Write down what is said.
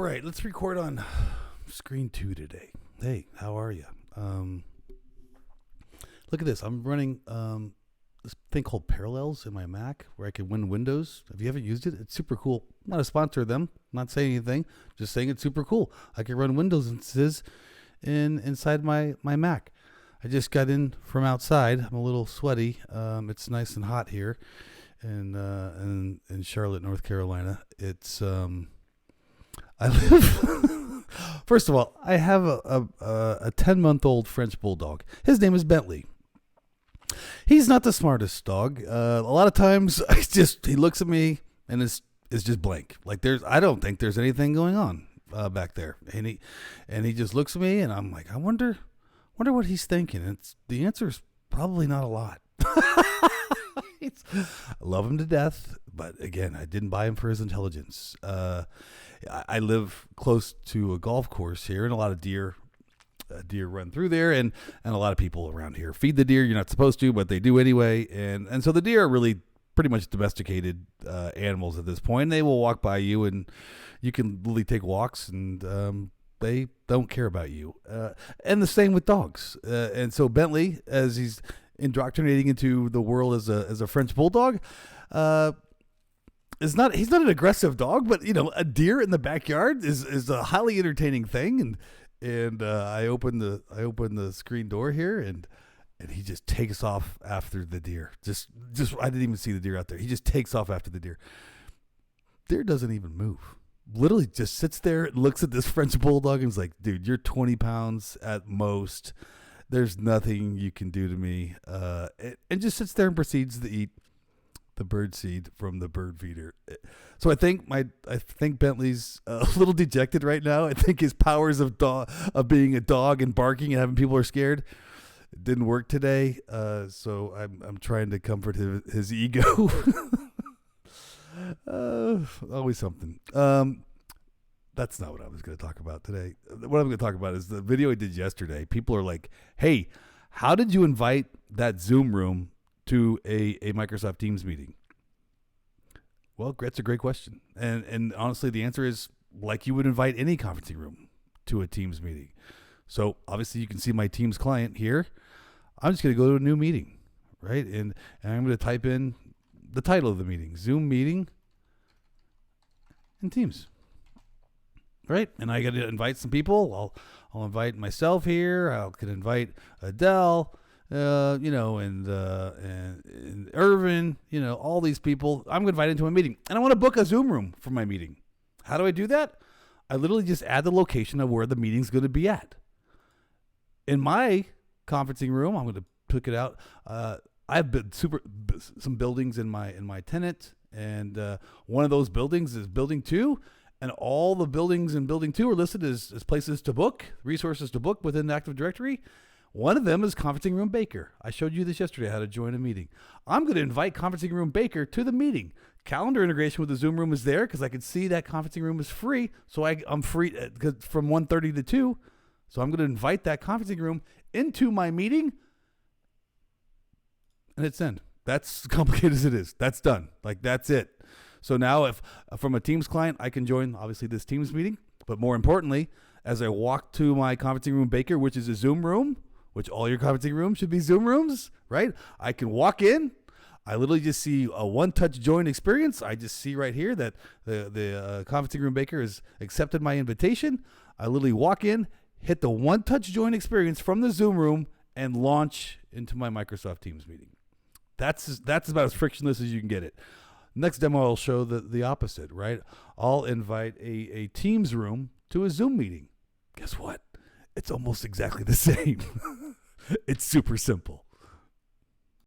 All right, let's record on screen 2 today. Hey, how are you? Look at this. I'm running this thing called Parallels in my Mac where I can win Windows. If you haven't used it, it's super cool. I'm not a sponsor of them. I'm not saying anything. Just saying it's super cool. I can run Windows instances inside my Mac. I just got in from outside. I'm a little sweaty. It's nice and hot here in Charlotte, North Carolina. It's I live. First of all, I have a 10-month-old French bulldog. His name is Bentley. He's not the smartest dog. A lot of times, he looks at me and is just blank. Like I don't think there's anything going on back there. And he just looks at me, and I'm like, I wonder what he's thinking. And the answer is probably not a lot. I love him to death, but again, I didn't buy him for his intelligence. I live close to a golf course here, and a lot of deer run through there, and a lot of people around here feed the deer. You're not supposed to, but they do anyway. And so the deer are really pretty much domesticated animals at this point. They will walk by you, and you can really take walks, and they don't care about you. And the same with dogs. And so Bentley, as he's indoctrinating into the world as a French bulldog, he's not an aggressive dog, but a deer in the backyard is a highly entertaining thing. And I open the screen door here, and he just takes off after the deer. Just I didn't even see the deer out there. He just takes off after the deer. Deer doesn't even move. Literally just sits there and looks at this French bulldog and is like, dude, you're 20 pounds at most. There's nothing you can do to me. And just sits there and proceeds to eat the bird seed from the bird feeder. So I think Bentley's a little dejected right now. I think his powers of being a dog and barking and having people are scared didn't work today. So I'm trying to comfort his ego. Always something. That's not what I was going to talk about today. What I'm going to talk about is the video I did yesterday. People are like, hey, how did you invite that Zoom room to a Microsoft Teams meeting? Well, that's a great question. And honestly, the answer is like you would invite any conferencing room to a Teams meeting. So obviously you can see my Teams client here. I'm just going to go to a new meeting, right? And I'm going to type in the title of the meeting, Zoom meeting and Teams. Right, and I got to invite some people. I'll invite myself here. I can invite Adele, and Irvin, all these people. I'm going to invite into a meeting, and I want to book a Zoom room for my meeting. How do I do that? I literally just add the location of where the meeting's going to be at. In my conferencing room, I'm going to pick it out. I have some buildings in my tenant, and one of those buildings is Building 2. And all the buildings in Building 2 are listed as places to book, resources to book within Active Directory. One of them is Conferencing Room Baker. I showed you this yesterday, how to join a meeting. I'm going to invite Conferencing Room Baker to the meeting. Calendar integration with the Zoom room is there because I can see that conferencing room is free. So I'm free from 1:30 to 2. So I'm going to invite that conferencing room into my meeting and hit send. That's complicated as it is. That's done. That's it. So now if from a Teams client, I can join, obviously, this Teams meeting. But more importantly, as I walk to my Conferencing Room Baker, which is a Zoom room, which all your conferencing rooms should be Zoom rooms, right? I can walk in. I literally just see a one-touch join experience. I just see right here that the Conferencing Room Baker has accepted my invitation. I literally walk in, hit the one-touch join experience from the Zoom room, and launch into my Microsoft Teams meeting. That's about as frictionless as you can get it. Next demo, I'll show the opposite, right? I'll invite a Teams room to a Zoom meeting. Guess what? It's almost exactly the same. It's super simple.